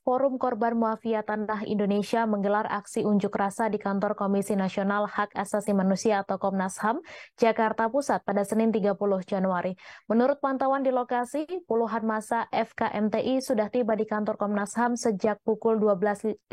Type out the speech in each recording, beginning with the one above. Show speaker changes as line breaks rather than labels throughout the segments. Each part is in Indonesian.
Forum Korban Mafia Tanah Indonesia menggelar aksi unjuk rasa di kantor Komisi Nasional Hak Asasi Manusia atau Komnas HAM, Jakarta Pusat pada Senin 30 Januari. Menurut pantauan di lokasi, puluhan massa FKMTI sudah tiba di kantor Komnas HAM sejak pukul 12.30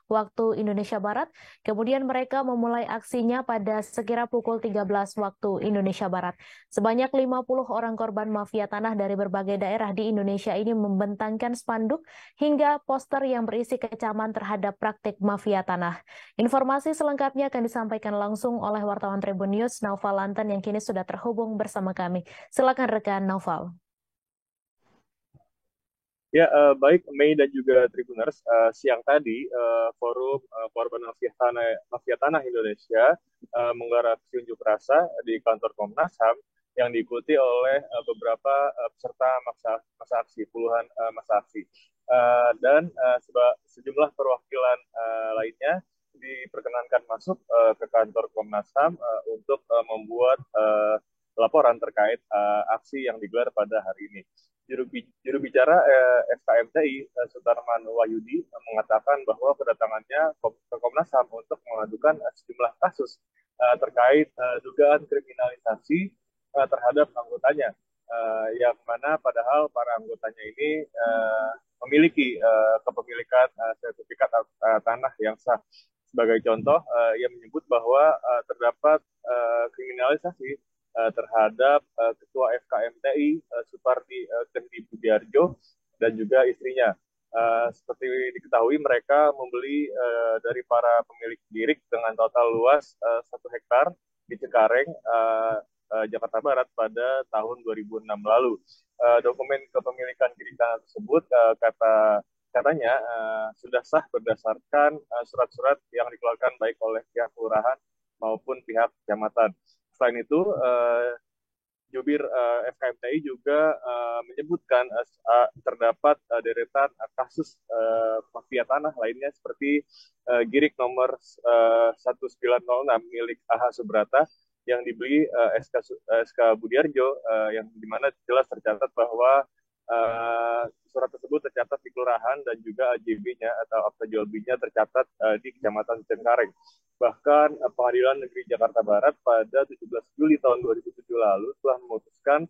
waktu Indonesia Barat. Kemudian mereka memulai aksinya pada sekira pukul 13 waktu Indonesia Barat. Sebanyak 50 orang korban mafia tanah dari berbagai daerah di Indonesia ini membentangkan spanduk hingga poster yang berisi kecaman terhadap praktik mafia tanah. Informasi selengkapnya akan disampaikan langsung oleh wartawan Tribun News, Naufal Lantan, yang kini sudah terhubung bersama kami. Silakan rekan Naufal.
Ya, baik Mei dan juga Tribuners, siang tadi Forum Korban Mafia Tanah Indonesia menggelar aksi unjuk rasa di kantor Komnas HAM yang diikuti oleh beberapa peserta masa aksi, puluhan masa aksi. Sejumlah perwakilan lainnya diperkenankan masuk ke kantor Komnas HAM untuk membuat laporan terkait aksi yang digelar pada hari ini. Juru bicara FKMTI Sutarman Wahyudi mengatakan bahwa kedatangannya ke Komnas HAM untuk mengadukan sejumlah kasus terkait dugaan kriminalisasi terhadap anggotanya, yang mana padahal para anggotanya ini memiliki kepemilikan sertifikat tanah yang sah. Sebagai contoh, ia menyebut bahwa terdapat kriminalisasi terhadap Ketua FKMTI Supardi Kendi Budiarjo dan juga istrinya. Seperti diketahui, mereka membeli dari para pemilik girik dengan total luas 1 hektar di Cengkareng, Jakarta Barat pada tahun 2006 lalu. Dokumen kepemilikan girik tanah tersebut katanya sudah sah berdasarkan surat-surat yang dikeluarkan baik oleh pihak kelurahan maupun pihak kecamatan. Selain itu, jubir FKMTI juga menyebutkan terdapat deretan kasus mafia tanah lainnya seperti girik nomor 1906 milik AH Subrata yang dibeli SK Budiarjo, yang dimana jelas tercatat bahwa surat tersebut tercatat di kelurahan dan juga AJB-nya atau akta jual belinya tercatat di Kecamatan Cengkareng. Bahkan Pengadilan Negeri Jakarta Barat pada 17 Juli tahun 2007 lalu telah memutuskan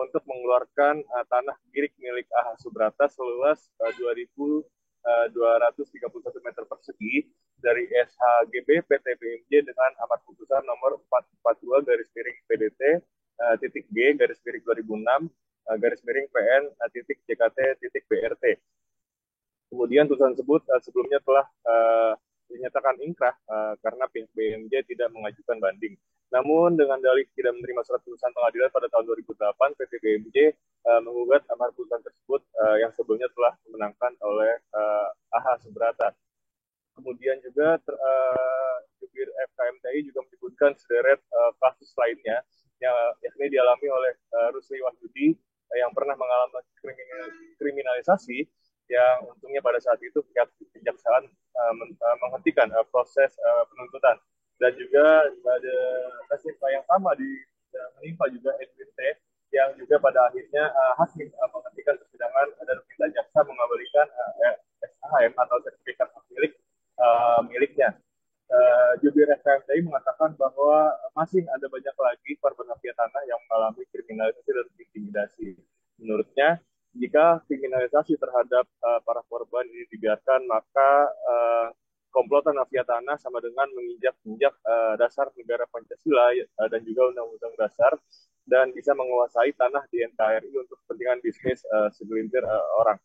untuk mengeluarkan tanah girik milik AH Subrata seluas 2.231 meter persegi dari SHGB PT BMJ dengan amar putusan nomor 442 garis miring PDT titik G garis miring 2006 garis miring PN titik JKT titik BRT. Kemudian putusan tersebut sebelumnya telah dinyatakan ingkrah karena pihak BMJ tidak mengajukan banding. Namun dengan dalih tidak menerima surat putusan pengadilan pada tahun 2008, PT BMJ menggugat amar putusan tersebut yang sebelumnya telah dimenangkan oleh AH Subrata. Kemudian juga jubir FKMTI juga menyebutkan sederet kasus lainnya yakni dialami oleh Rusli Wahyudi yang pernah mengalami kriminalisasi, yang untungnya pada saat itu pihak kejaksaan menghentikan proses penuntutan. Dan juga pada kasus yang sama menimpa juga Edwin T, yang juga pada akhirnya hakim menghentikan persidangan dan meminta jaksa mengembalikan SHM atau sertifikat hak miliknya. Jubir FKMTI mengatakan bahwa masih ada banyak lagi korban mafia tanah yang mengalami kriminalisasi dan intimidasi. Menurutnya, jika kriminalisasi terhadap para korban ini dibiarkan, maka komplotan mafia tanah sama dengan menginjak dasar negara Pancasila dan juga Undang-Undang Dasar, dan bisa menguasai tanah di NKRI untuk kepentingan bisnis segelintir orang.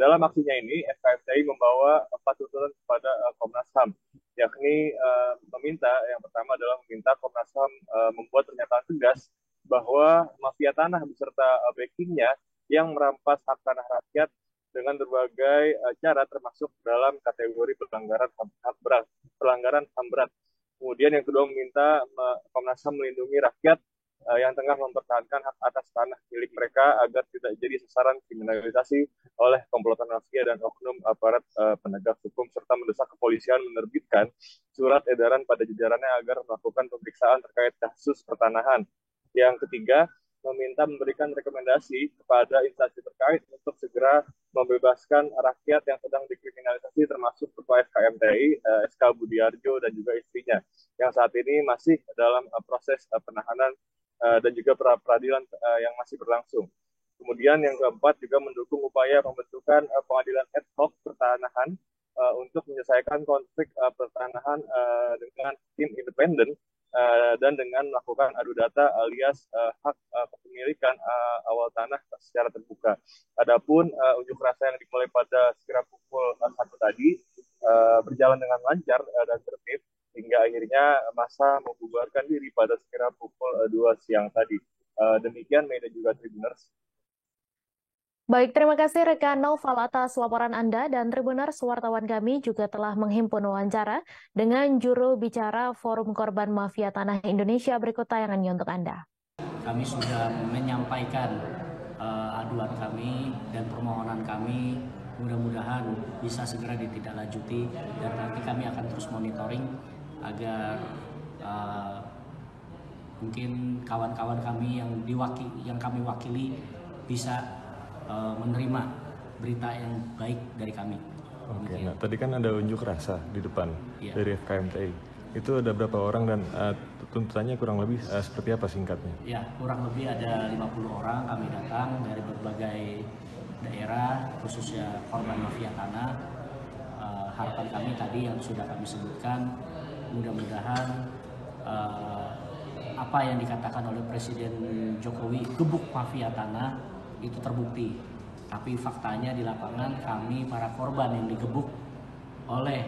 Dalam aksinya ini, FKMTI membawa 4 tuntutan kepada Komnas HAM, yakni yang pertama adalah meminta Komnas HAM membuat pernyataan tegas bahwa mafia tanah beserta backingnya yang merampas hak tanah rakyat dengan berbagai cara, termasuk dalam kategori pelanggaran HAM berat. Kemudian yang kedua meminta Komnas HAM melindungi rakyat yang tengah mempertahankan hak atas tanah milik mereka agar tidak jadi sasaran kriminalisasi oleh komplotan mafia dan oknum aparat penegak hukum, serta mendesak kepolisian menerbitkan surat edaran pada jajarannya agar melakukan pemeriksaan terkait kasus pertanahan. Yang ketiga, meminta memberikan rekomendasi kepada instansi terkait untuk segera membebaskan rakyat yang sedang dikriminalisasi termasuk Ketua FKMTI, SK Budiarjo dan juga istrinya yang saat ini masih dalam proses penahanan dan juga peradilan yang masih berlangsung. Kemudian yang keempat juga mendukung upaya pembentukan pengadilan ad hoc pertanahan untuk menyelesaikan konflik pertanahan dengan tim independen dan dengan melakukan adu data alias hak kepemilikan awal tanah secara terbuka. Adapun unjuk rasa yang dimulai pada sekira pukul 1 tadi berjalan dengan lancar dan tertib hingga akhirnya massa membubarkan diri pada sekira pukul 2 siang tadi. Demikian Mei dan juga Tribuners.
Baik, terima kasih rekan Naufal atas laporan Anda dan Tribuners, wartawan kami juga telah menghimpun wawancara dengan juru bicara Forum Korban Mafia Tanah Indonesia. Berikut tayangannya untuk Anda.
Kami sudah menyampaikan aduan kami dan permohonan kami, mudah-mudahan bisa segera ditindaklanjuti dan nanti kami akan terus monitoring agar mungkin kawan-kawan kami yang kami wakili bisa menerima berita yang baik dari kami.
Oke, nah tadi kan ada unjuk rasa di depan dari FKMTI. Itu ada berapa orang dan tuntutannya kurang lebih seperti apa singkatnya?
Ya, kurang lebih ada 50 orang kami datang dari berbagai daerah, khususnya korban mafia tanah. Harapan kami tadi yang sudah kami sebutkan, mudah-mudahan apa yang dikatakan oleh Presiden Jokowi, gebuk mafia tanah, itu terbukti. Tapi faktanya di lapangan kami para korban yang digebuk oleh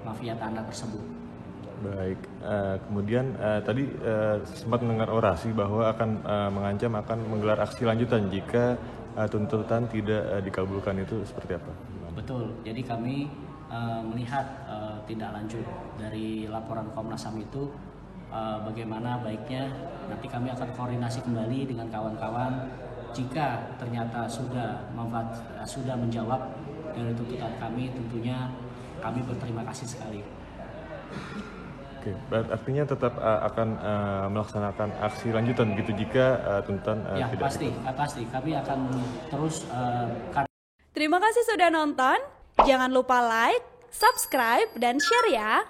mafia tanah tersebut.
Baik, kemudian tadi sempat mendengar orasi bahwa akan mengancam akan menggelar aksi lanjutan jika tuntutan tidak dikabulkan, itu seperti apa?
Betul, jadi kami melihat tindak lanjut dari laporan Komnas HAM itu bagaimana baiknya nanti kami akan koordinasi kembali dengan kawan-kawan. Jika ternyata sudah menjawab dari tuntutan kami, tentunya kami berterima kasih sekali.
Oke, artinya tetap akan melaksanakan aksi lanjutan gitu jika tuntutan tidak
pasti kami akan terus.
Terima kasih sudah nonton. Jangan lupa like, subscribe, dan share ya.